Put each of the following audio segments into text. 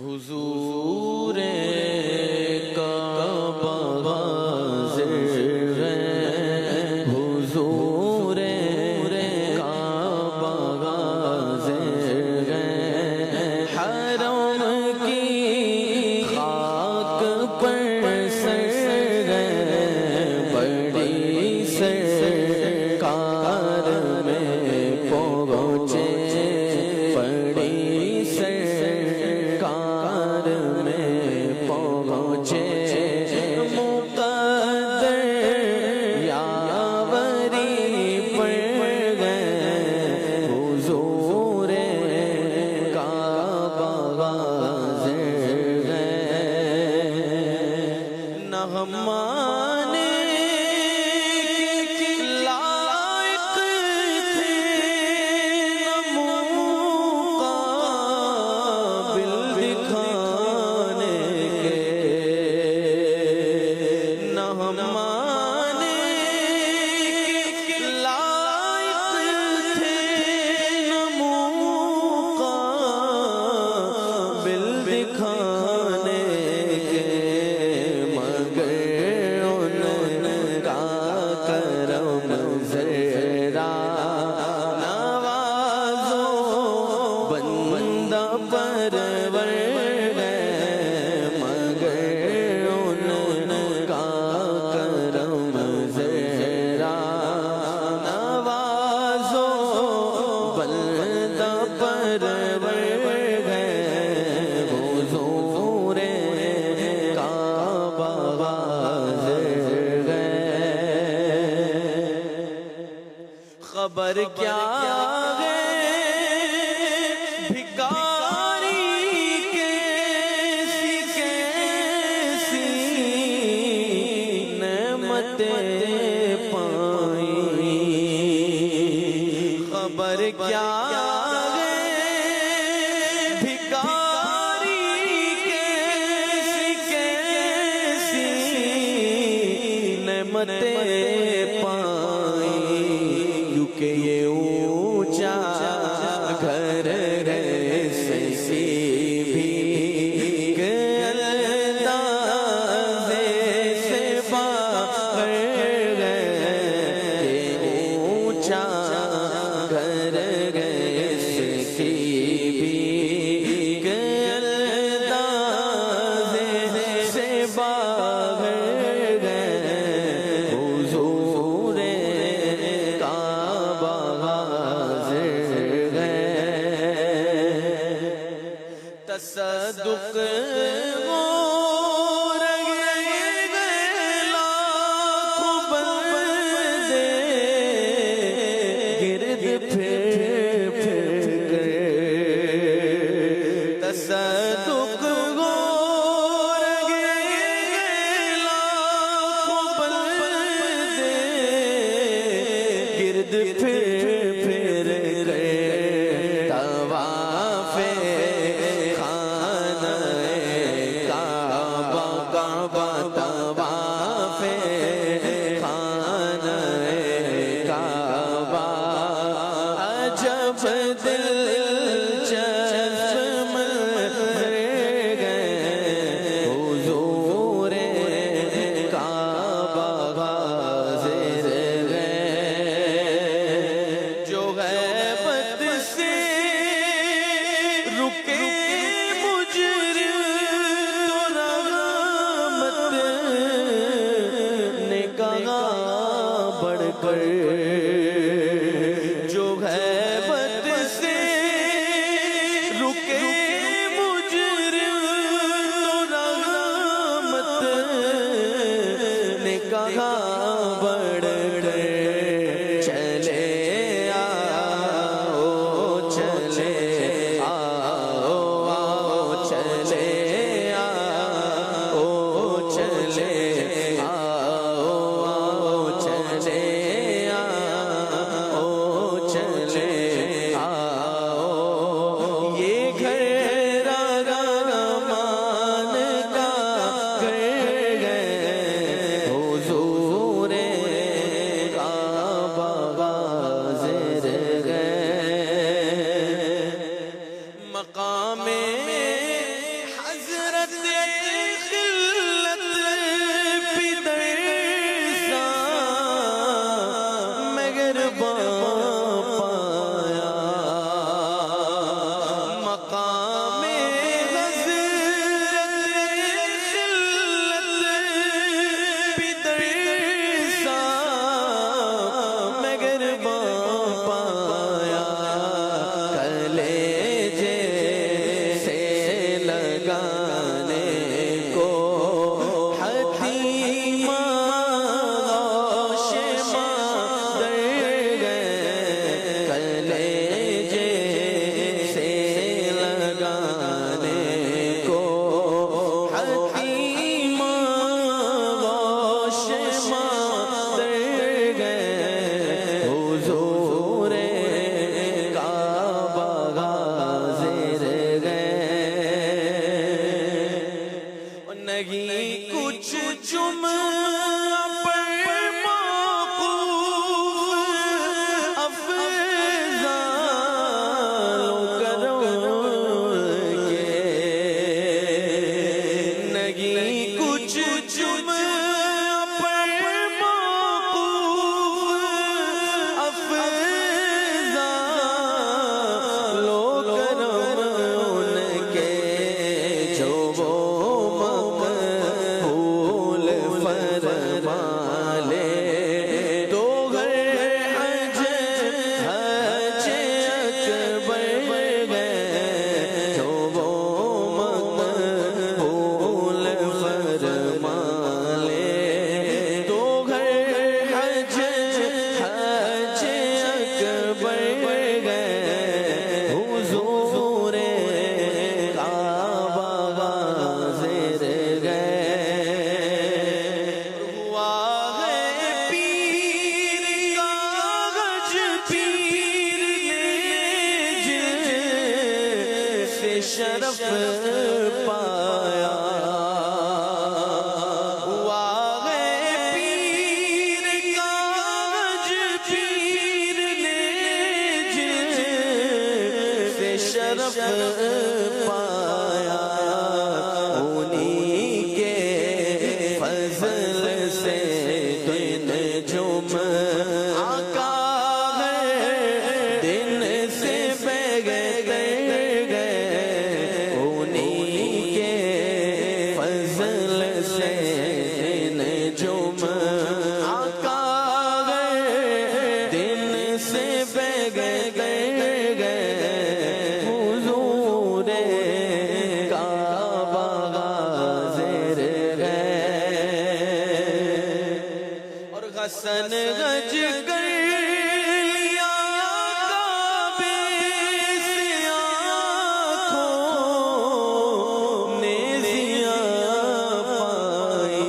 حضور کعبہ حاضر ہے، حضور کعبہ حاضر ہے، حرم کی خاک پر سر ہے، بڑی سرکار میں پہنچے، بڑی سرکار میں پہنچے، مقدر یاوری پر گئے، حضور کعبہ حاضر ہے، نہ ہم مانے لائق تھے، نہ مقابل دکھانے کے، نہ ہم مانے لائق تھے، نہ مقابل دکھانے کے، مگر ان کا کرم ذرا نوازو، بندہ پرور ہے، مگر ان کا کرم ذرا نوازو، بندہ پرور ہے، حضور کعبہ حاضر ہے، خبر کیا ہے بھکاری کیسی کیسی نعمتیں پائیں، خبر کیا ہے بھکاری کیسی کیسی نعمتیں پائیں، کیونکہ یہ اونچا گھر ہے سسی بھی کہ اندازے سے باہر ہے، یہ اونچا گھر ہے سسی بھی کہ اندازے سے باہر ہے، حضور کعبہ حاضر ہے، تصدق ہو رہے لاکھوں بندے گرد پھر کر، تصدق ہو رہے لاکھوں بندے گرد پھر کر، طواف خانہ کعبہ، کعبہ طواف خانہ کعبہ، عجب دلچسپ منظر ہے، حضور کعبہ حاضر ہے، جو غیبت سے رکے مجرم تو رحمت نے کہا بڑھ کر، جو غیبت سے رکے مجرم تو رحمت نے کہا بڑھ کر، چلے آؤ چلے آؤ چلے آؤ چلے آؤ چلے آؤ چلے آؤ، یہ گھر رحمان کا گھر ہے، حضور کعبہ حاضر ہے، مقام لگانے کو حتیمہ غوث مادر گئے کلیجے سے لگانے کو حتیمہ غوث مادر گئے حضور کعبہ حاضر گئے نہیں کچھ جمعہ پر موقوف افضال کرم کے نہیں کچھ جمعہ پر موقوف افضال کرم ان کے جو شرف پایا ہوا ہے پیر کاغذ پیر نے جن سے شرف پایا انہی کے فضل سے دن جمعہ کا ہے دن سے بہ گئے حسن غج کر لیا کعبے سے آنکھوں نے ضیاء پائی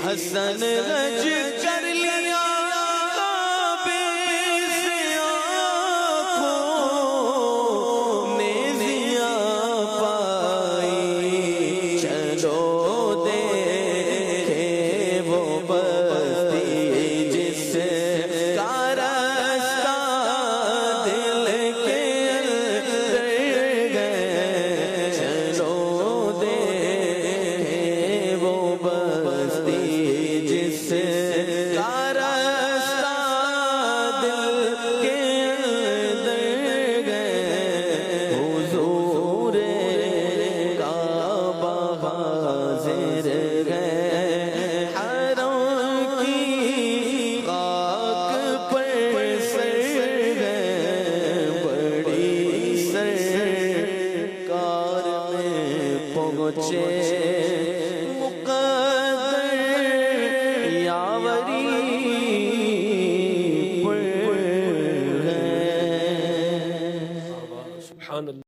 حسن غج کر لیا کعبے سے آنکھوں نے ضیاء پائی چلو پہنچے